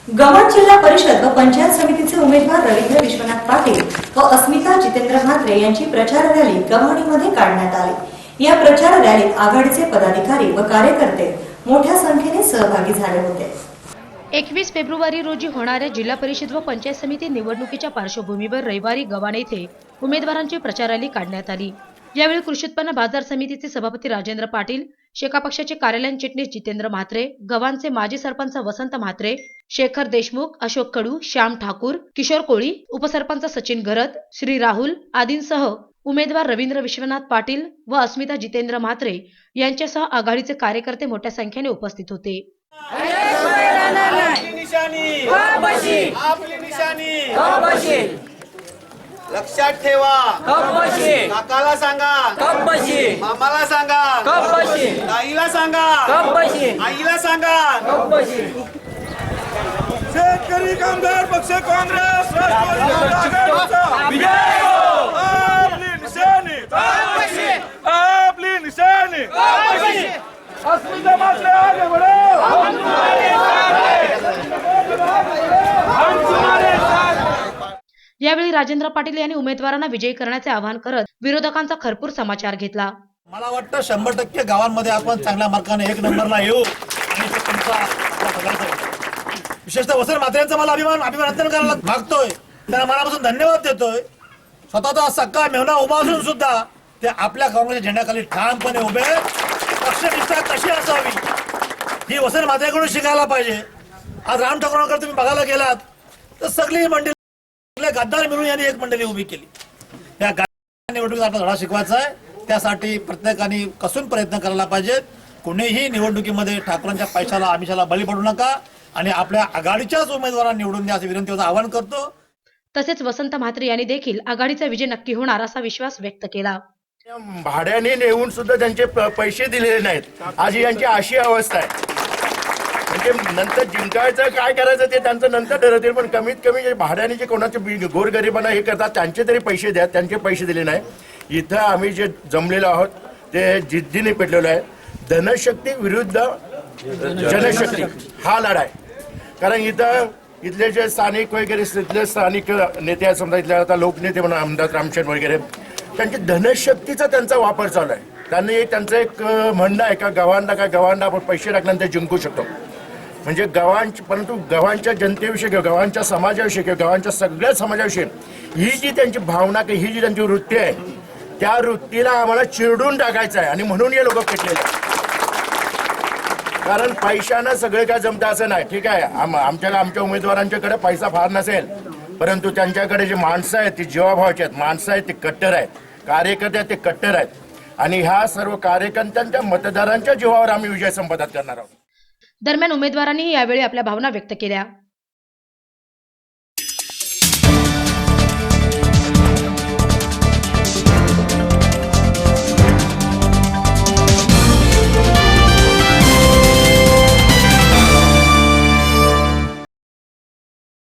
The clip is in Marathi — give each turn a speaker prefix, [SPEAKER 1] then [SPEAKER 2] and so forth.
[SPEAKER 1] गव्हाण जिल्हा परिषद व पंचायत समितीचे उमेदवार रवींद्र विश्वनाथ पाटील व अस्मिता जितेंद्र म्हात्रे यांची प्रचार रॅली गव्हाणीमध्ये काढण्यात आली। या प्रचार रॅलीत आघाडीचे पदाधिकारी व कार्यकर्ते मोठ्या संख्येने सहभागी झाले होते।
[SPEAKER 2] 21 फेब्रुवारी रोजी होणाऱ्या जिल्हा परिषद व पंचायत समिती निवडणुकीच्या पार्श्वभूमीवर रविवारी गव्हाण येथे उमेदवारांची प्रचार रॅली काढण्यात आली। यावेळी कृषी उत्पन्न बाजार समितीचे सभापती राजेंद्र पाटील, शेका पक्षाचे कार्यालयीन चिटणीस जितेंद्र म्हात्रे, गव्हाणचे माजी सरपंच वसंत म्हात्रे, शेखर देशमुख, अशोक कडू, श्याम ठाकूर, किशोर कोळी, उपसरपंच सचिन गरत, श्री राहुल आदींसह उमेदवार रवींद्र विश्वनाथ पाटील व अस्मिता जितेंद्र म्हात्रे यांच्यासह आघाडीचे कार्यकर्ते मोठ्या संख्येने उपस्थित होते।
[SPEAKER 3] लक्षात ठेवा, काकाला सांगा, मामाला सांगा, ताईला सांगा, आईला सांगा। शेतकरी कामगार पक्ष काँग्रेस आपली निशाणी अस्मिता म्हात्रे आगे बढ़ो।
[SPEAKER 2] यावेळी राजेंद्र पाटील यांनी उमेदवारांना विजयी करण्याचे आवाहन करत विरोधकांचा खरपूर समाचार घेतला।
[SPEAKER 3] मला वाटतं 100% गावांमध्ये आपण चांगल्या मार्काने 1 नंबरला येऊ आणि विशेषतः वसंत म्हात्रेंचा मला अभिनंदन करायला मागतोय, त्यांना मनापासून धन्यवाद देतोय। स्वतःचा सक्का मेहना उभा असून सुद्धा ते आपल्या काँग्रेसच्या झेंड्याखाली ठामपणे उभे। पक्षनिष्ठा कशी असावी ही वसंत म्हात्रेंकडून शिकायला पाहिजे। आज राम ठाकूरांकडे तुम्ही बघायला गेलात तर सगळी मंडळी गद्दार मिळून यांनी एक मंडळी उभी केली। या निवडणुकीत आपला धडा शिकवायचा आहे, त्यासाठी प्रत्येकाने कसून प्रयत्न करायला पाहिजेत। कोणीही निवडणुकीमध्ये ठाकूरांच्या पैशाला आमिषाला बळी पडू नका आणि आपल्या आघाडीच्याच उमेदवारांना निवडून द्या असे विनंतीचं आवाहन करतो।
[SPEAKER 2] तसेच वसंत म्हात्रे यांनी देखील आघाडीचा विजय नक्की होणार असा विश्वास व्यक्त केला।
[SPEAKER 4] भाड्याने नेऊन सुद्धा त्यांचे पैसे दिलेले नाहीत। आज यांची अशी अवस्था आहे, म्हणजे नंतर जिंकायचं काय करायचं ते त्यांचं नंतर ठरवतील, पण कमीत कमी भाड्याने जे कोणाचे गोरगरिबांना हे करतात त्यांचे तरी पैसे द्या, त्यांचे पैसे दिले नाही। इथं आम्ही जे जमलेलो आहोत ते जिद्दीने पेटलेलो आहे। धनशक्ती विरुद्ध जनशक्ती हा लढा आहे। कारण इथले जे स्थानिक वगैरे इथले स्थानिक नेते आहेत, समजा इथले आता लोकनेते म्हणून आमदार रामचंद्र वगैरे, त्यांची धनशक्तीचा त्यांचा वापर चालू आहे। त्यांनी त्यांचं एक म्हणणं आहे का गव्हाणला आपण पैसे टाकल्यानंतर जिंकू शकतो, म्हणजे परंतु गव्हाणच्या जनतेविषयी किंवा गव्हाणच्या समाजाविषयी किंवा गव्हाणच्या सगळ्या समाजाविषयी ही जी त्यांची भावना ही जी त्यांची वृत्ती आहे, त्या वृत्तीला आम्हाला चिरडून टाकायचं आहे आणि म्हणून हे लोक पेटलेले आहेत। कारण पैशानं सगळे काय जमतं असं नाही। ठीक आहे, आमच्या उमेदवारांच्याकडे पैसा फार नसेल, परंतु त्यांच्याकडे जे माणसं आहेत ती जीवाभावाची आहेत, माणसं आहेत ते कट्टर आहेत, कार्यकर्ते आहेत ते कट्टर आहेत आणि ह्या सर्व कार्यकर्त्यांच्या मतदारांच्या जीवावर आम्ही विजय संपादन करणार आहोत।
[SPEAKER 2] दरम्यान उमेदवारांनी यावेळी आपल्या भावना व्यक्त केल्या।